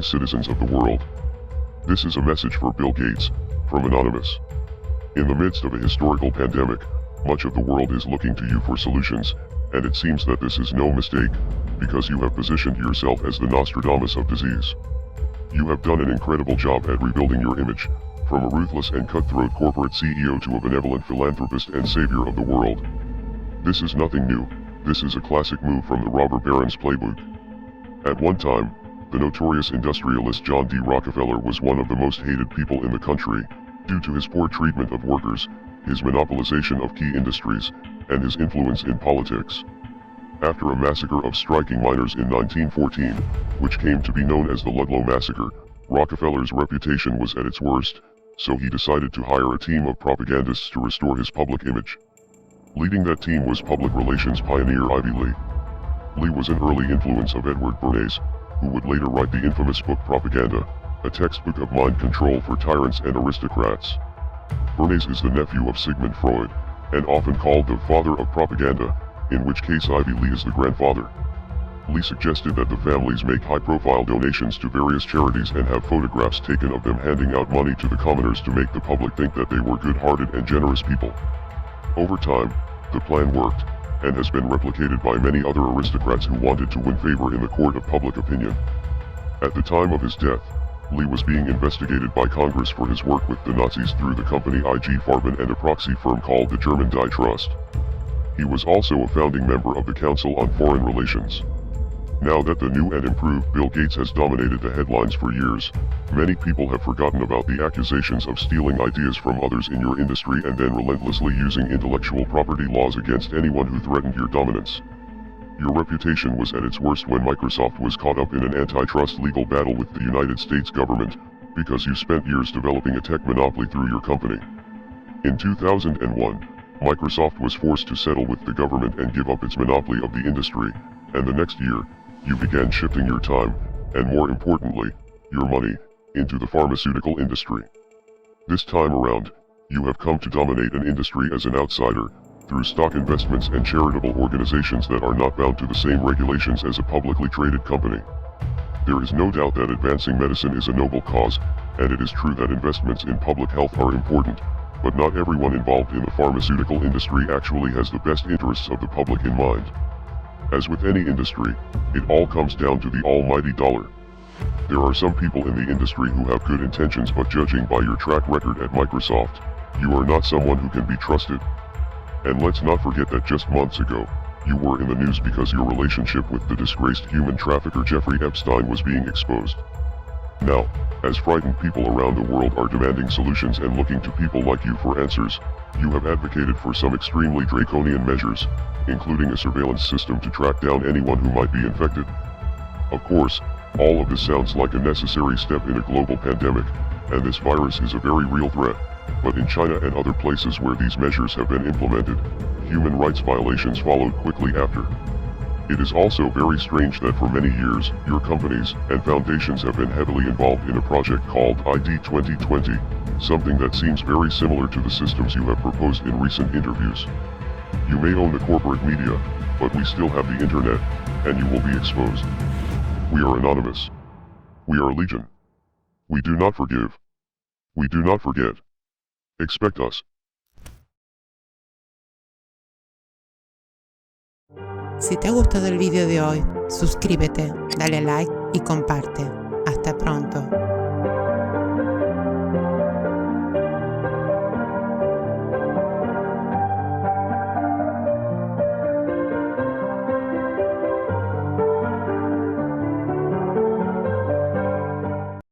citizens of the world. This is a message for Bill Gates, from Anonymous. In the midst of a historical pandemic, much of the world is looking to you for solutions, and it seems that this is no mistake, because you have positioned yourself as the Nostradamus of disease. You have done an incredible job at rebuilding your image, from a ruthless and cutthroat corporate CEO to a benevolent philanthropist and savior of the world. This is nothing new, this is a classic move from the robber baron's playbook. At one time, the notorious industrialist John D. Rockefeller was one of the most hated people in the country, due to his poor treatment of workers, his monopolization of key industries, and his influence in politics. After a massacre of striking miners in 1914, which came to be known as the Ludlow Massacre, Rockefeller's reputation was at its worst, so he decided to hire a team of propagandists to restore his public image. Leading that team was public relations pioneer Ivy Lee. Lee was an early influence of Edward Bernays, who would later write the infamous book Propaganda, a textbook of mind control for tyrants and aristocrats. Bernays is the nephew of Sigmund Freud, and often called the father of propaganda, in which case Ivy Lee is the grandfather. Lee suggested that the families make high-profile donations to various charities and have photographs taken of them handing out money to the commoners to make the public think that they were good-hearted and generous people. Over time, the plan worked, and has been replicated by many other aristocrats who wanted to win favor in the court of public opinion. At the time of his death, Lee was being investigated by Congress for his work with the Nazis through the company IG Farben and a proxy firm called the German Die Trust. He was also a founding member of the Council on Foreign Relations. Now that the new and improved Bill Gates has dominated the headlines for years, many people have forgotten about the accusations of stealing ideas from others in your industry and then relentlessly using intellectual property laws against anyone who threatened your dominance. Your reputation was at its worst when Microsoft was caught up in an antitrust legal battle with the United States government, because you spent years developing a tech monopoly through your company. In 2001, Microsoft was forced to settle with the government and give up its monopoly of the industry, and the next year, you began shifting your time, and more importantly, your money, into the pharmaceutical industry. This time around, you have come to dominate an industry as an outsider, through stock investments and charitable organizations that are not bound to the same regulations as a publicly traded company. There is no doubt that advancing medicine is a noble cause, and it is true that investments in public health are important, but not everyone involved in the pharmaceutical industry actually has the best interests of the public in mind. As with any industry, it all comes down to the almighty dollar. There are some people in the industry who have good intentions, but judging by your track record at Microsoft, you are not someone who can be trusted. And let's not forget that just months ago, you were in the news because your relationship with the disgraced human trafficker Jeffrey Epstein was being exposed. Now, as frightened people around the world are demanding solutions and looking to people like you for answers, you have advocated for some extremely draconian measures, including a surveillance system to track down anyone who might be infected. Of course, all of this sounds like a necessary step in a global pandemic, and this virus is a very real threat, but in China and other places where these measures have been implemented, human rights violations followed quickly after. It is also very strange that for many years, your companies and foundations have been heavily involved in a project called ID 2020, something that seems very similar to the systems you have proposed in recent interviews. You may own the corporate media, but we still have the internet, and you will be exposed. We are anonymous. We are legion. We do not forgive. We do not forget. Expect us. Si te ha gustado el video de hoy, suscríbete, dale like y comparte. Hasta pronto.